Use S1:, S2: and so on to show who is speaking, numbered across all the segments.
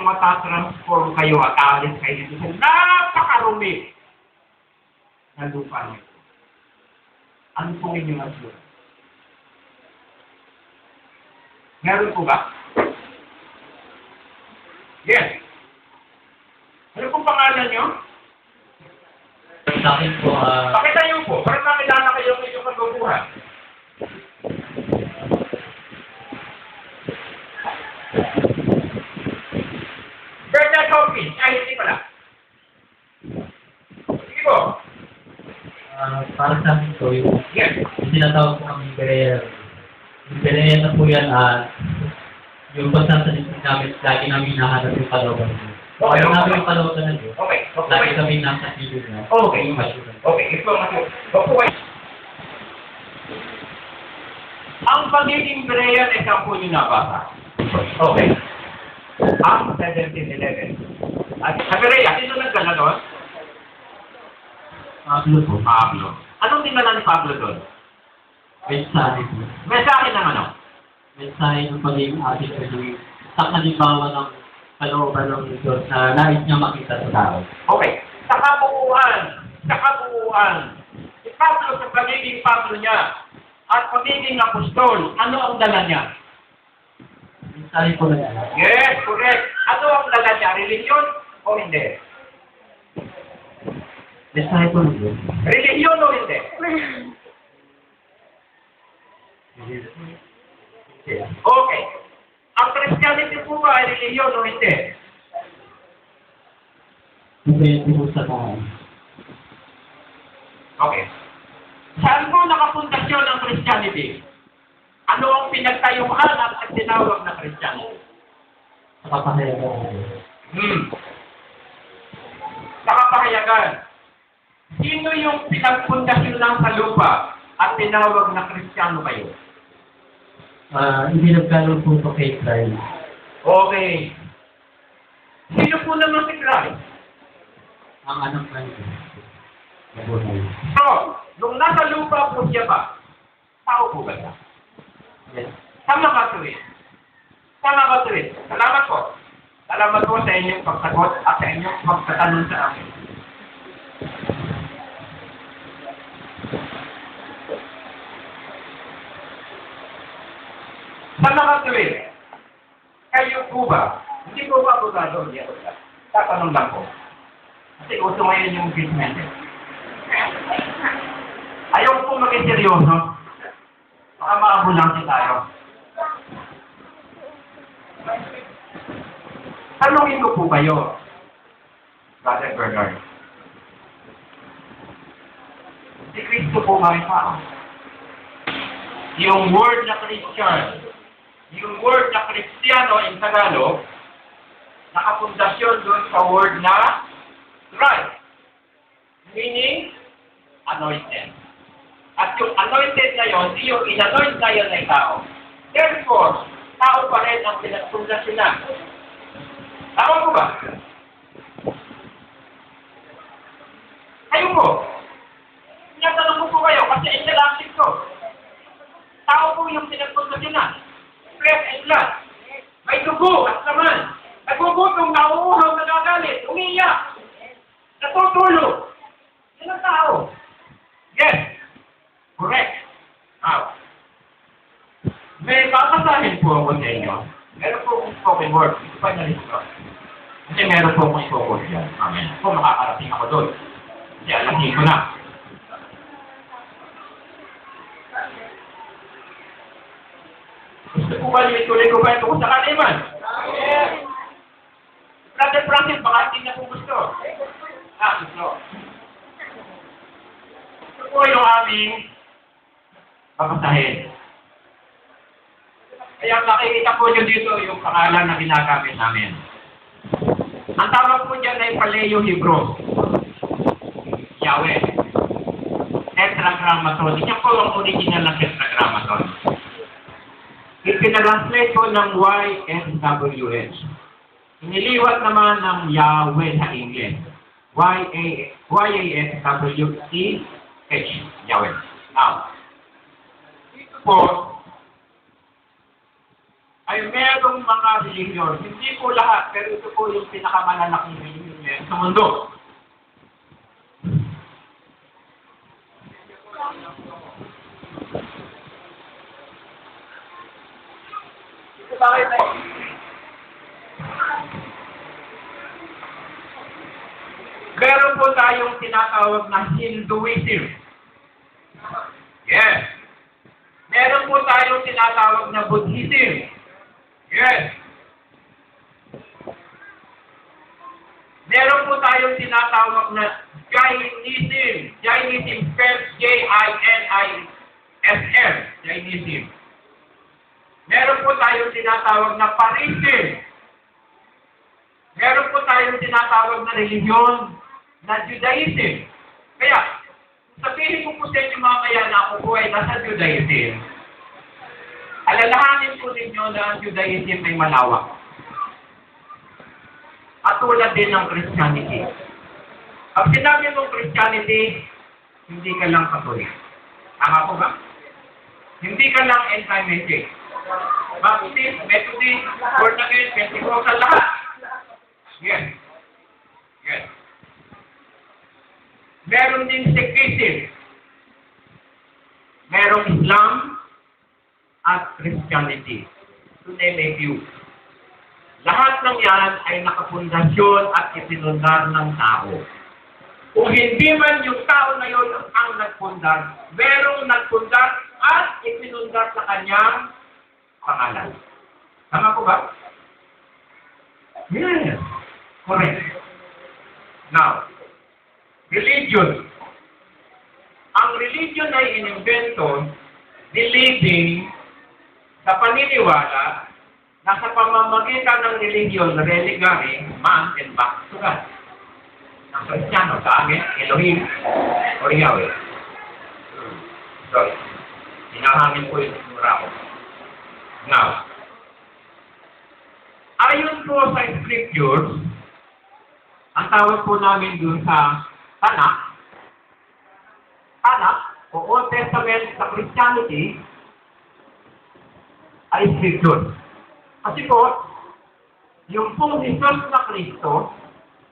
S1: yung matatransform kayo at alis kayo dito sa napakarumi na lupa niyo. Ano po inyong asura? Meron po ba? Yes. Ano pong pangalan niyo?
S2: Sa akin po,
S1: Pakita niyo po, para makilala kayo ng inyong magbubuhan. Bernard Hopkins, ay hindi pala. Sige po.
S2: para sa akin po, yung
S1: Yes.
S2: tinatawag ko ng Bereya. Yung Bereya na po yan, yung pagsasalit namin, lagi namin hinahanap yung kalooban niyo.
S1: Okay,
S2: Kaya
S1: okay.
S2: namin yung kalooban na Diyos,
S1: Okay.
S2: lagi kami nasa video niya.
S1: Okay.
S2: Yung masura.
S1: Okay, ito ang ako. Okay. Ang pagiging Berean ay saan po nyo nabasa? Okay. Ang 1711. At sa Berea, sino nagdala doon?
S2: Pablo po.
S1: Pablo. Anong dinala ni Pablo doon?
S2: Mensahe po.
S1: Mensahe ng ano?
S2: Mensahe ng pagiging ating pagiging sa kalimbawa ng kalooban ng Diyos na nais niya makita sa tao.
S1: Okay. Sa kabuuan, si Pablo sa pagiging Pablo niya at pagiging apostol, ano ang dala niya?
S2: Mensahe po na yan.
S1: Yes, correct. Ano ang dala niya? Religion o hindi?
S2: Mensahe po na Diyos.
S1: Religion o hindi? Okay. Ang Christianity po ba ay religion o hindi?
S2: Depende po sa tao.
S1: Okay. Saan po nakapundasyon ang Christianity? Ano ang pinagtayuhan at tinawag na Christianity?
S2: Sa kapahayagan ng Diyos.
S1: Sa kapahayagan. Sino yung pinagpundasyon lang sa lupa at tinawag na Kristiyano kayo?
S2: Hindi nagkaroon po ito kay Christ.
S1: Okay. Sino po naman si Christ?
S2: Ang anak ng Diyos. Nabuhay.
S1: So, nung nasa lupa po siya ba? Tao po ba siya?
S2: Yes.
S1: Tama ba tuwid? Tama ba tuwid? Salamat po. Salamat po sa inyong pagsagot at sa inyong pagtatanong sa akin. Tama ba tuwid? Kayo po ba? Hindi po ba abogado? Hindi ako ba? Tatanong lang po. Kasi gusto ngayon yung treatment. Ayaw po maging seryoso. Baka maambulangsi tayo. Tanungin ko po kayo, Brother Bernard. Si Kristo po ba ay tao? Yung word na Christian, yung word na Kristiyano in Tagalog, nakapundasyon doon sa word na Christ. Meaning, anointed. At yung anointed na yon, di yung inanoint na yon ay tao. Therefore, tao pa rin ang pinagpundasyon na. Tama po ba? Kayo po. Tinatanong ko po kayo kasi interactive ko. Tao po yung pinagpundasyon na. Flesh and blood. May dugo at laman. Nagugutom, nauuhaw, nagagalit, umiiyak. Natutulog. Yan ang tao. Yes. Correct. Now, may papasahin po ako sa inyo. Meron po akong spoken word. Ito pa na ito. Kasi meron po akong focus yan. Amen. Kung makakarating ako doon. Kasi alamin ko na. Gusto po ba niyo ituloy ko ba ito kung sa kaniman? Yes. Brother Francis, baka hindi na po gusto. Gusto. Ito po yung aming papasahin. Kaya nakikita po nyo dito yung pangalan na ginagamit namin. Ang tawag po dyan ay Paleo-Hebrew. Yahweh. Tetragrammaton. Yan po ang original na tetragrammaton. Ipinag-translate po ng YSWH. Iniliwat naman ng Yahweh sa English. YASWEH. Yahweh. Now, dito po, ay merong mga religion. Hindi po lahat, pero ito po yung pinakamalalaking religion ngayon sa mundo. Meron po tayong tinatawag na Hinduism. Yes. Meron po tayong tinatawag na Buddhism. Yes. Meron po tayong tinatawag na Jainism. Jainism spelled J-I-N-I-S-M. Jainism. Meron po tayong tinatawag na Parism. Meron po tayong tinatawag na religiyon na Judaism. Kaya, sabihin ko po sa inyo mamaya na ako po ay nasa Judaism. Alalahanin po ninyo na ang Judaism ay malawak. At tulad din ng Christianity. Pag sinabi mong Christianity, hindi ka lang Katolik. Tama po ba? Hindi ka lang anti-Semitic. Baptist, Methodist, Born Again, Pentecostal, lahat. Yes. Yes. Meron din Sikhism. Merong Islam at Christianity. To name a few. Lahat ng yan ay nakapundasyon at ipinundar ng tao. Kung hindi man yung tao na yon ang nagpundar, merong nagpundar at ipinundar sa kanyang pangalan. Tama po ba? Yes. Correct. Now, religion. Ang religion ay inimbento, believing sa paniniwala na sa pamamagitan ng religion, religare, man and back to God. Ang Kristiyano sa amin, Elohim or Yahweh. Sorry. Hinahangin ko yung mura ko. Now, ayon po sa scriptures, ang tawag po namin dun sa Tanakh o Old Testament sa Christianity ay scripture. Kasi po, yung pong Jesus na Kristo,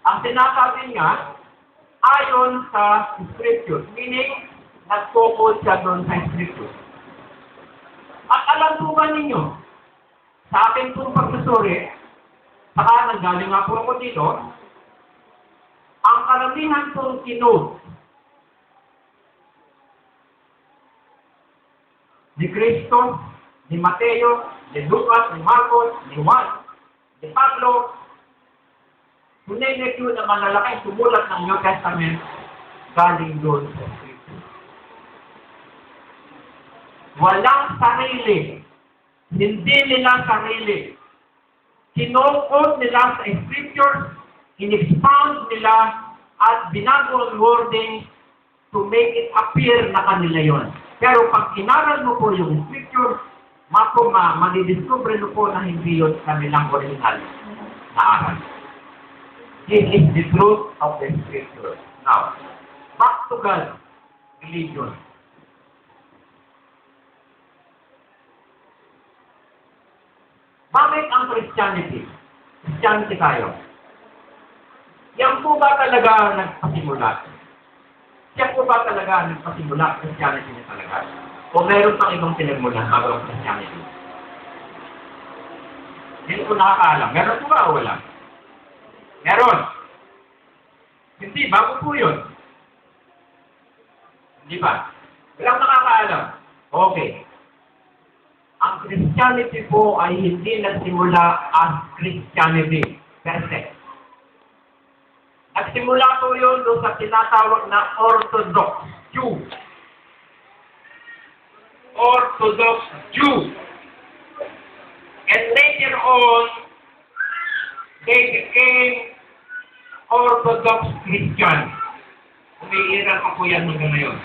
S1: ang sinasabi niya, ayon sa scripture, meaning, nag-focus siya doon sa scripture. At alam po ba ninyo, sa akin pong pagsusuri, saka nanggaling nga po ako dito, ang karamihan pong kinod ni Cristo, ni Mateo, ni Lucas, ni Marcos, ni Juan, ni Pablo, tunay-nag yun na malalaking sumulat ng New Testament galing doon sa Scripture. Walang sarili. Hindi nila sarili. Kinukot nila sa Scripture, in-expound nila, at binago ang wording to make it appear na kanila yon. Pero pag inaral mo po yung Scripture, madidiscover mo po na hindi yun kanilang original na aral. This is the truth of the Scripture. Now, back to God, religion. Bakit ang Christianity? Christianity tayo. Yan po ba talaga nagpasimula? Yan po ba talaga nagpasimula? Christianity niya talaga? O meron pang ibang pinagmula bago ang Christianity? Hindi ko nakakaalam. Meron po ba o wala? Meron. Hindi, bago po yun. Hindi ba? Walang nakakaalam. Okay. Ang Christianity po ay hindi nagsimula as Christianity. Perfect. Nagsimula po yun doon sa tinatawag na Orthodox Jew. Orthodox Jew. And later on, they became Orthodox Christian. Umiiral pa po yan hanggang ngayon.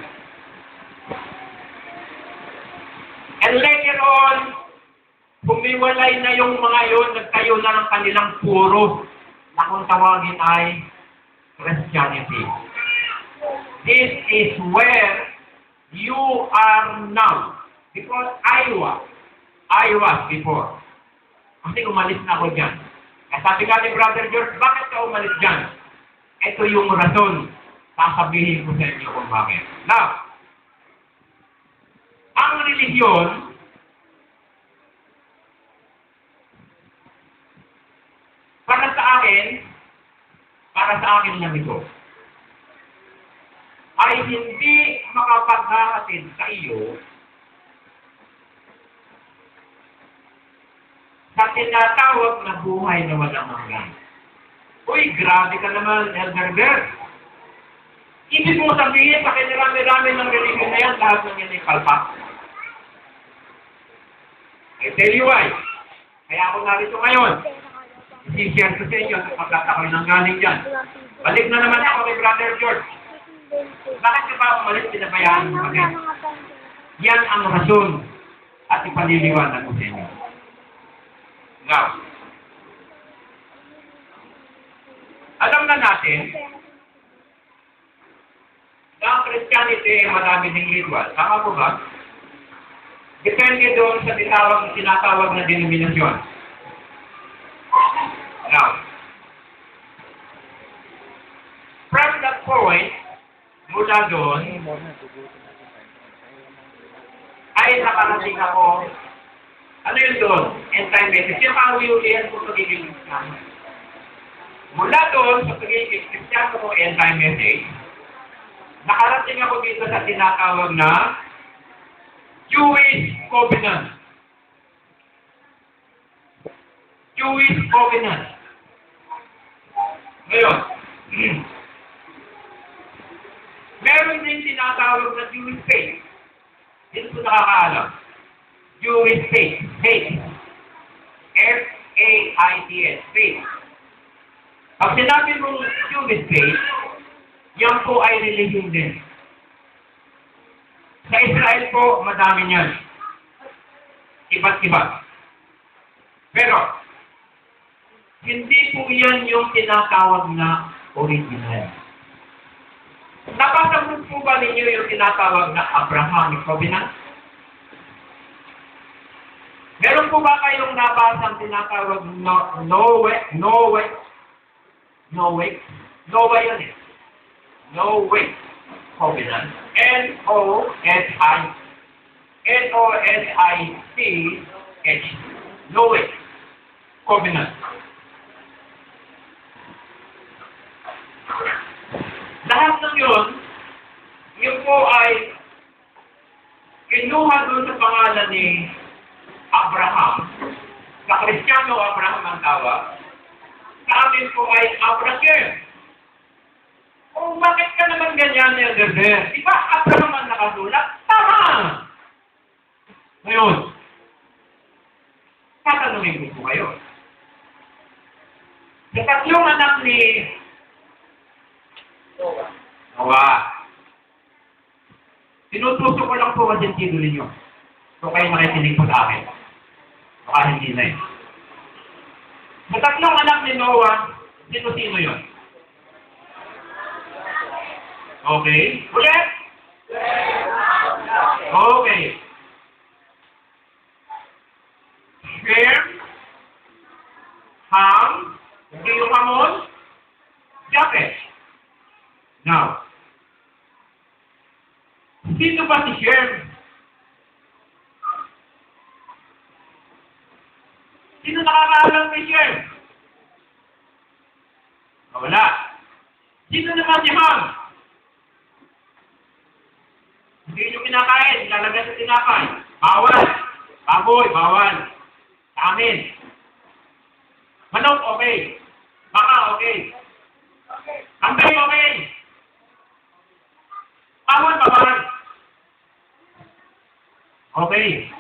S1: And later on, humiwalay na yung mga yun, nagtayo na ng kanilang puro na kung tawagin ay Christianity. This is where you are now. Because I was before. Kasi umalis na ako dyan. Kaya sabi nga ni Brother George, bakit ka umalis dyan? Ito yung rason. Sasabihin ko sa inyo kung bakit. Now, ang relihiyon, para sa akin lang ito, ay hindi makapaghahatid sa iyo sa tinatawag na buhay na walang hanggan. Uy, grabe ka naman, Elder Bert. Ibig mo sabihin, sa kinirami-rami ng religion na yan, lahat ng yan ay palpak. I tell you why. Kaya ako narito ngayon. I-share ko sa inyo sa pagkakakoy ng galing dyan. Balik na naman ako kay Brother George. Bakit ka ba umalis pinabayaan mo kami? Yan ang rason at ipaliliwanag ko sa inyo. Now, alam na natin na ang Christianity ay marami ng ritual. Tama po ba? Depende doon sa tinatawag na denominasyon. Now, from that point, mula doon, ay nakarating ako. Ano yun doon? End time message. Yung kauli-ulihan ko pagiging Kristiyano. Mula doon sa pagiging Kristiyano ko, end time message, nakarating ako dito sa tinatawag na Jewish Covenant. Jewish Covenant. Ngayon, meron din tinatawag na Jewish faith. Hindi ko nakakaalam. Jewish faith. Faith. F-A-I-T-S. Faith. Pag sinabi mong Jewish faith, yan po ay religion din. Sa Israel po, madami niyan. Iba't iba. Pero, hindi po yan yung tinatawag na original. Nabasa po ba ninyo yung tinatawag na Abrahamic Covenant? Meron po ba kayong nabasang tinatawag na Noah yun eh. Noah Covenant. N-O-S-I-C-H. Noah Covenant. Lahat ng yun po ay kinuha doon sa pangalan ni Abraham. Sa Kristiyano, Abraham ang tawag. Sa amin po ay Abraham. O bakit ka naman ganyan, Elder? Di ba Abraham ang nakasulat? Tama! Ngayon, tatanungin ko kayo. Sa tatlong anak ni Noah. Tinutuso ko lang po ang sentido ninyo. So kayo makikinig po sa akin. Baka hindi na eh. Sa tatlong anak ni Noah, sino-sino yun? Okay. Ulit? Okay. Shem, Ham, hindi yung Hamon, Japhet. Now, sino ba si Shem? Sino nakakaalam kay Shem? Wala. Sino naman si Ham? Hindi nyo kinakain, nilalagay sa tinapay. Bawal. Baboy, bawal. Sa amin. Manok, okay. Baka, okay. Kambing, okay. Bawal, bawal. Okay.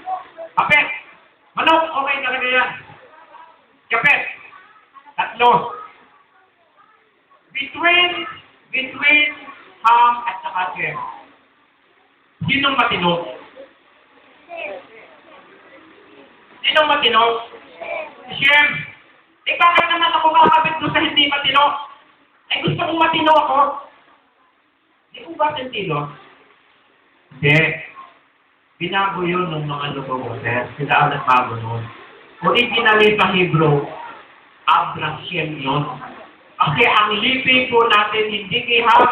S1: Kapet. Manok, okay talaga yan. Kapet. Tatlo. Between Ham at saka Shem. Sinong matino? Sinong matino? Shem. Eh bakit naman ako kakabit doon sa hindi matino? Eh gusto kong matino ako. Di ko ba sentido? Hindi. Binago yun ng mga lubos. Sila ang nagbago nun. Originally sa Hebrew, Abraham yun. Kasi ang lipi po natin hindi kay Ham.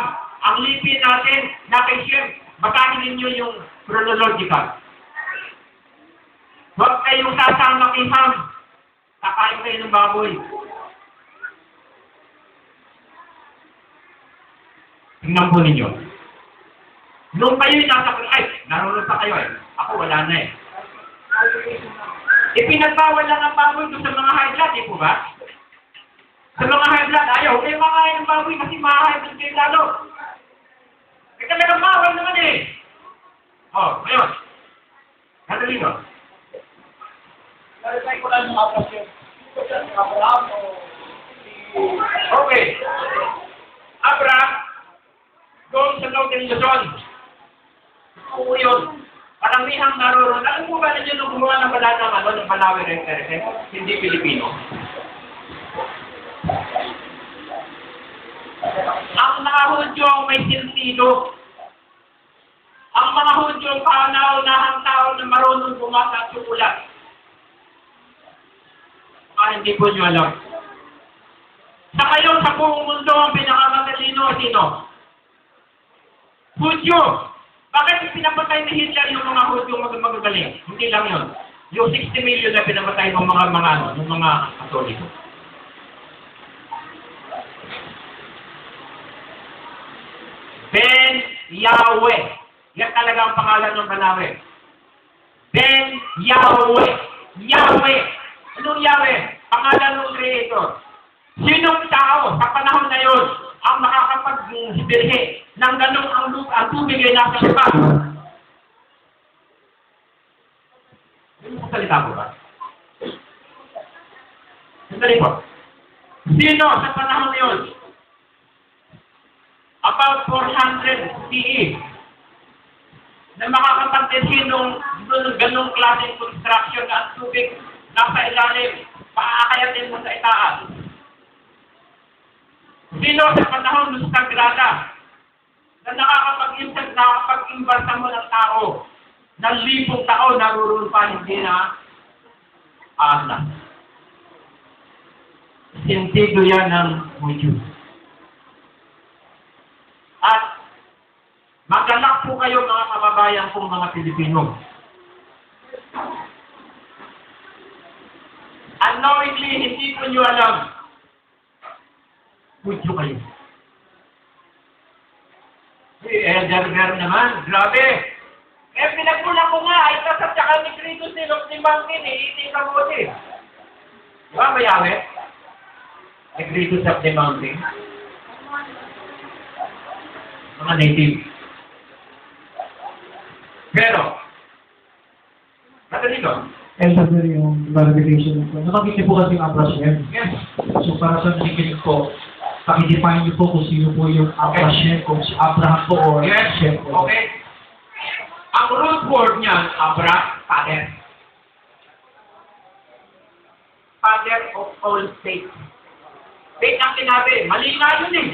S1: Ang lipi natin na kay Shem. Basahin ninyo yung chronological. Huwag kayong sasama kay Ham. Kakain kayo ng baboy. Tingnan po ninyo. Nung kayo'y nasa ay, naroon pa kayo eh. Ako wala na eh. Ipinagbawal lang ang baboy doon sa mga high blood, eh po ba? Sa mga high blood, ayaw kayo makain ng baboy kasi ma-high blood kayo lalo. Eh talagang bawal naman eh. Oh, ngayon. Nadali ko.
S3: Clarify ko lang yung Abraham. Abraham o
S1: Okay. Abraham, doon sa Northern Luzon. Oo yun. Paramihang naroon. Alam mo ba na dyan nung gumawa ng balat ng Banawe Reference? Hindi Pilipino. Ang mga Hudyo ang may sentido. Ang mga Hudyo ang panahon-nahang tao na marunong bumasa at sukulat. Hindi po nyo alam. Sa kayo sa buong mundo ang pinakamatalino, sino? Hudyo! Bakit pinapatay ni Hitler yung mga Hudyo magagaling? Hindi lang yun. Yung 60 million na pinapatay ng mga Katoliko. Ben Yahweh. Yan talaga ang pangalan ng Banawe. Ben Yahweh. Yahweh. Anong Yahweh? Pangalan ng Creator. Sinong tao sa panahon na yun ang makakapag-birhe ng ganong ang tubig ay nasa lupa? Hindi mo salita po ba? Sandali po. Sino sa panahon na yun? About 400 CE na makakapag-birhe ng ganong klaseng construction na ang tubig nasa ilalim, paakayatin mo sa itaas. Sino sa panahon ng Sagrada na nakakapag-imbarsa mo ng tao ng 1,000 taon naroon pa hindi na asa. Sentido yan ng Hudyo. At magalak po kayo mga kababayan kong mga Pilipino. Unknowingly, hindi po nyo alam. Hudyo kayo. Elder naman, grabe. Eh, pinagmula ko nga, ay kasap tsaka ni Cristo silok ni Mangkin, iiting kamote. Diba, mayawe? Ni Cristo sa ni Mangkin. Mga native. Pero, natin dito,
S3: Elder yung clarification ko. Nakakita po kasi yung Abraham.
S1: yes.
S3: So para sa nakikinig ko, pakidefine niyo po kung sino po yung Abraham, kung si Abraham po o
S1: Yes,
S3: Shem po.
S1: okay. Ang root word niyan, father. Father of all faith. Faith ang sinabi, mali nga yun eh.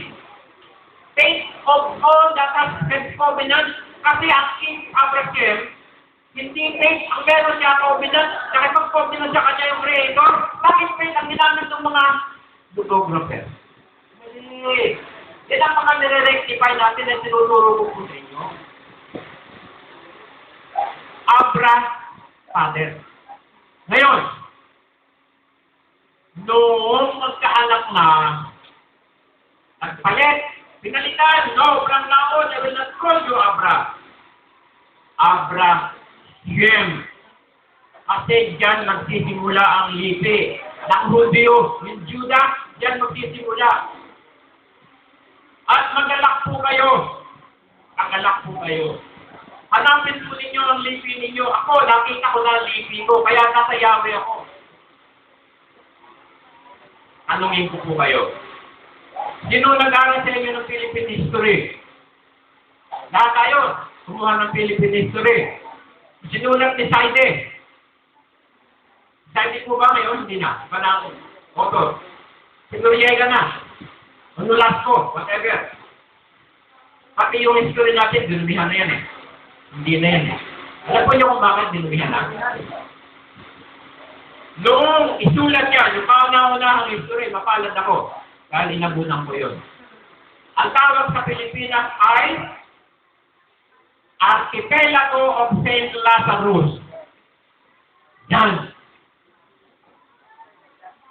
S1: Faith of all that has been covenant, kasi ang King Abraham, hindi faith ang meron siya covenant, nakipag-covenant sa kanya yung Creator. Bakit faith ang ginamit ng mga photographer? Mali. Yan ang mga nire-rectify natin na tinuturo ko po sa inyo. Father. Ngayon, noong magkaanak na, nagpalit, pinalitan, no, from now on, I will not call you Abraham. Kasi dyan magsisimula ang lipi ng Hudyo, yung Judah, dyan magsisimula. At magalak po kayo. Magalak po kayo. Hanapin po ninyo ang lipi ninyo. Ako, nakita ko na ang lipi ko, kaya nasa Yahweh ako. Tanungin ko po kayo. Sino nag-aaral sa inyo ng Philippine history? Lahat tayo, kumuha ng Philippine history. Sinulat ni Saide. Saide po ba ngayon? Hindi na. Panang author. Sinuriega na. Onolasco, whatever. Pati yung history natin, dinumihan na yan eh. Hindi na yan eh. Alam po niyo kung bakit dinumihan na? Noong isulat niya, yung kauna-unahang history, mapalad ako. Dahil inabunan ko yun. Ang tawag sa Pilipinas ay Archipelago of St. Lazarus. Yan.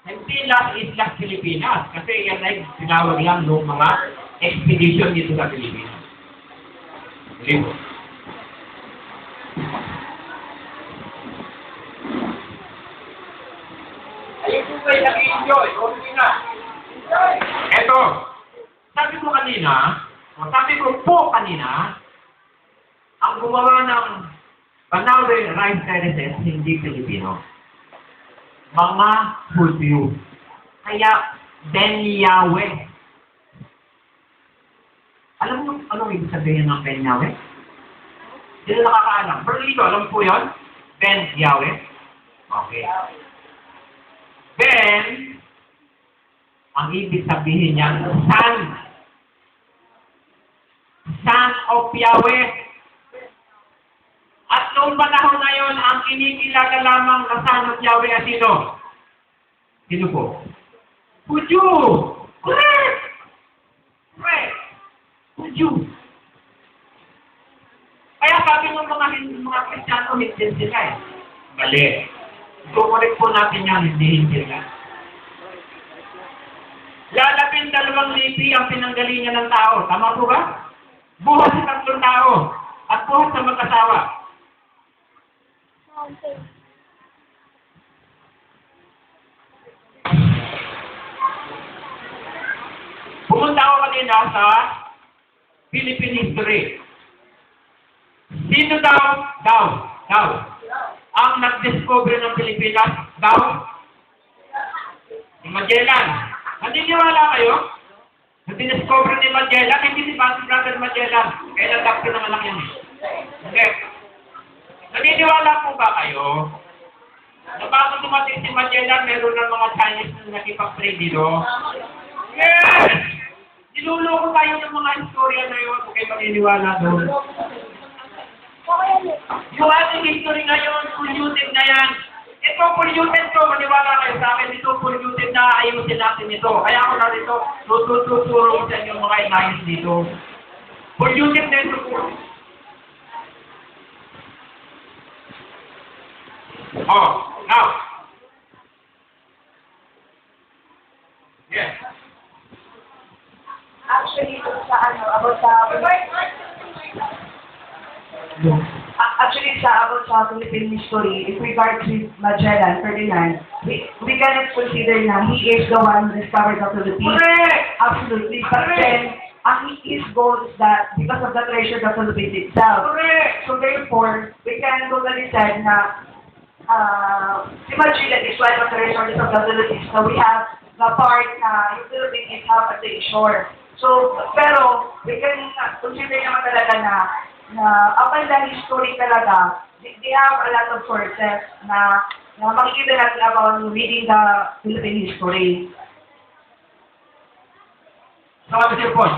S1: Hindi lang Islas Pilipinas. Kasi yan ay tinawag lang ng mga expedition dito sa Pilipinas. Libo. Ayun po kayo nag-enjoy. Okay na. Eto. Sabi ko po kanina, ang gumawa ng Banawe Rice Terraces, hindi Pilipino. Mga Hudyo. Kaya, Ben Yahweh. Alam mo anong ibig sabihin ng Ben Yahweh? Hindi na nakakaalam. Pero dito, alam po yun? Ben Yahweh. Okay. Ben, ang ibig sabihin niya, Son of Yahweh. At noong panahon na yun, ang kinikilala lamang na Son of Yahweh at sino? Sino po? Hudyo! Correct! Correct! Hudyo! Kaya sabi ng mga Kristiyano, hindi sila eh. Mali. Kukurik po natin yan, hindi sila. Lalapin 2 lipi ang pinanggalingan ng tao. Tama po ba? Buhat sa 3 tao. At buhat sa mag-asawa. Pumunta ako kanina sa Philippine history. Sino daw ang nag-discover ng Pilipinas? Si Magellan. Naniniwala kayo? Nag-discover ni Magellan, hindi si Brother Magellan. Kaya nag-doctor ng anak yan. Hindi. Naniniwala po ba kayo? Na bago dumating si Magellan, meron ng mga Chinese na nakipag-pray dito? Yes! Niluloko tayo ng mga istorya na yun kung kayo maniniwala doon. Yung ating history ngayon, polluted na yan. Ito, polluted to. Maniwala kayo sa akin, ito, polluted na. Ayusin natin ito. Kaya ako na dito, tututuro sa inyo mga inayos dito. Polluted na ito po. Oh, now. Yes.
S4: Actually, about sa Philippine history, in regards to Magellan, Ferdinand, we cannot consider na he is the one who discovered the Philippines.
S1: Correct!
S4: Absolutely. But then, his goal is that because of the treasure of the Philippines itself.
S1: Correct!
S4: So therefore, we can totally say na si Magellan is one of the resources of the Philippines. So we have the part na yung Philippines is half at the shore. So, pero, we can consider naman talaga na upon the history talaga, they have a lot of sources na makikita natin about reading the Philippine history.
S1: So what is your point?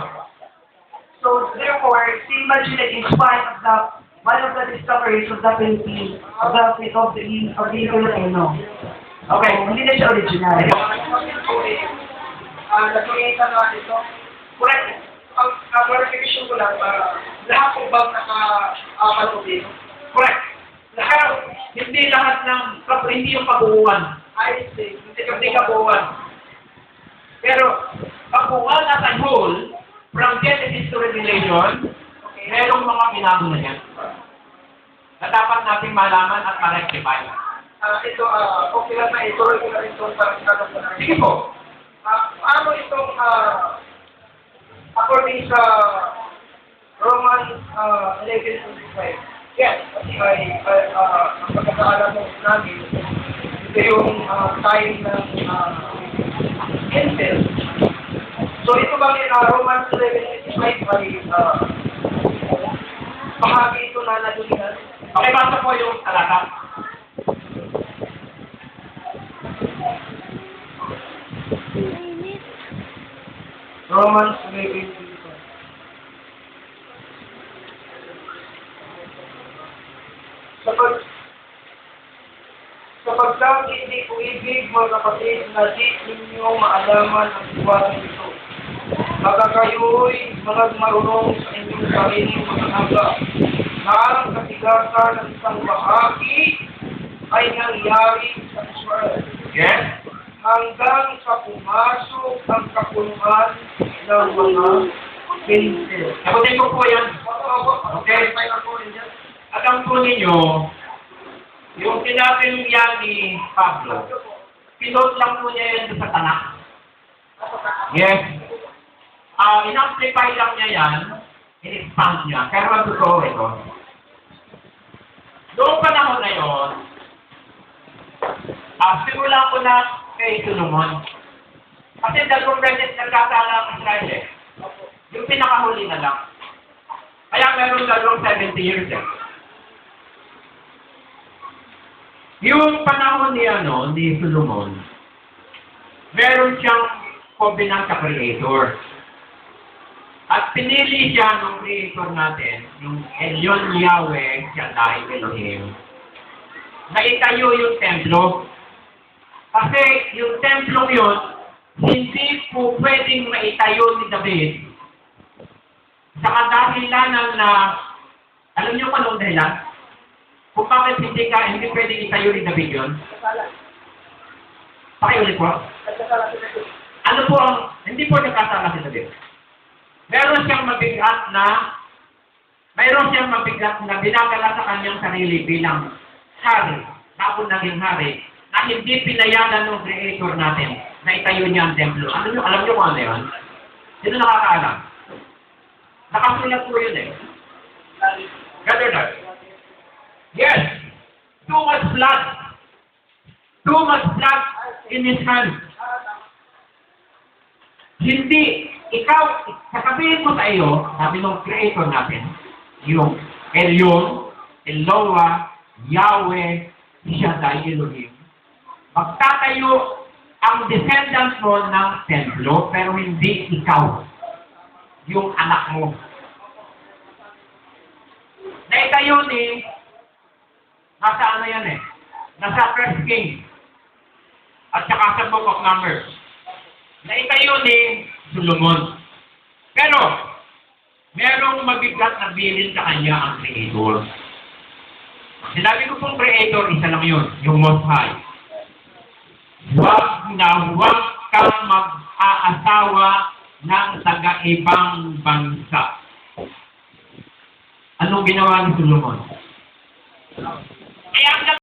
S4: So, therefore, si Magellan is one of the discoveries of the Philippines, of the Filipino.
S1: Okay.
S4: So, hindi na siya original.
S5: Nag-create na ito. Correct. Ang clarification ko lang, lahat po bang nakapanood dito?
S1: Correct. Hindi lahat ng, hindi yung kabuuan.
S5: I see.
S1: Hindi kabuuan. Pero, kabuuan as a whole, from Genesis to Revelation, merong mga binago na yan. Na dapat nating malaman at ma-rectify.
S5: Ito, okay lang na ituloy ko na rin itong parang tanong ko na rin.
S1: Sige po.
S5: Ano itong, according sa Romans 11:25, yes, ang pagkakaalam mo namin, ito yung time ng Intel. So ito bang Romans 11:25 ay bahagi ito na nadulihan?
S1: Okay, basta po yung talata.
S5: Romans 11:25. Sapagkat hindi ko Makinig mga kapatid na di ninyo maalaman ang buwan ito. Baka kayo'y mga marunong sa inyong sariling mga naga na ang katigasan ng isang bahagi ay nangyari sa Israel.
S1: Yes?
S5: Hanggang sa pumasok ang kapuluhan ng mga Philippines.
S1: Sagutin ko po yan.
S5: Okay, may ako rin dyan.
S1: Alam po ninyo, yung sinabing yan ni Pablo, pinot lang po niya yan sa tanak. Yes. In-amplify lang niya yan, in-expand niya. Pero ang totoo ito. Noong panahon na yun, simula ko na kay Solomon. Kasi dalawang beses nagkasala ang Israel eh. Yung pinakahuli na lang. Kaya meron dalawang 70 years eh. Yung panahon ni Solomon, meron siyang covenant sa Creator. At pinili siya ng Creator natin, yung Elyon Yahweh, Shaddai Elohim, na itayo yung templo. Kasi yung templo yun, hindi po pwedeng maitayo ni David sa kadahilanan na, alam niyo kung anong dahilan? Kung bakit hindi pwedeng itayo ni David yun? Pakiulit po. Ano po ang, hindi po nagkasala si David. Mayroon siyang mabigat na binagala sa kanyang sarili bilang hari, tapos naging hari, na hindi pinayagan ng Creator natin na itayo niya ang templo. Alam niyo kung ano yun? Sino nakakaalam? Nakasulat po yun eh. Gather that. Yes. Too much blood. Too much blood in his hand. Hindi. Ikaw, sasabihin ko sa iyo, sabi ng Creator natin, yung Elyon, Eloah, Yahweh, Shaddai Elohim, magtatayo ang descendants mo ng templo, pero hindi ikaw, yung anak mo. Naitayo ni, nasa ano yan eh, nasa First King, at saka sa Book of Numbers. Naitayo ni Solomon. Pero, merong mabigat na bilin sa kanya ang Creator. Sinabi ko pong Creator, isa lang yun, yung Most High. Huwag kang mag-aasawa ng taga-ibang bansa. Anong ginawa ni Solomon?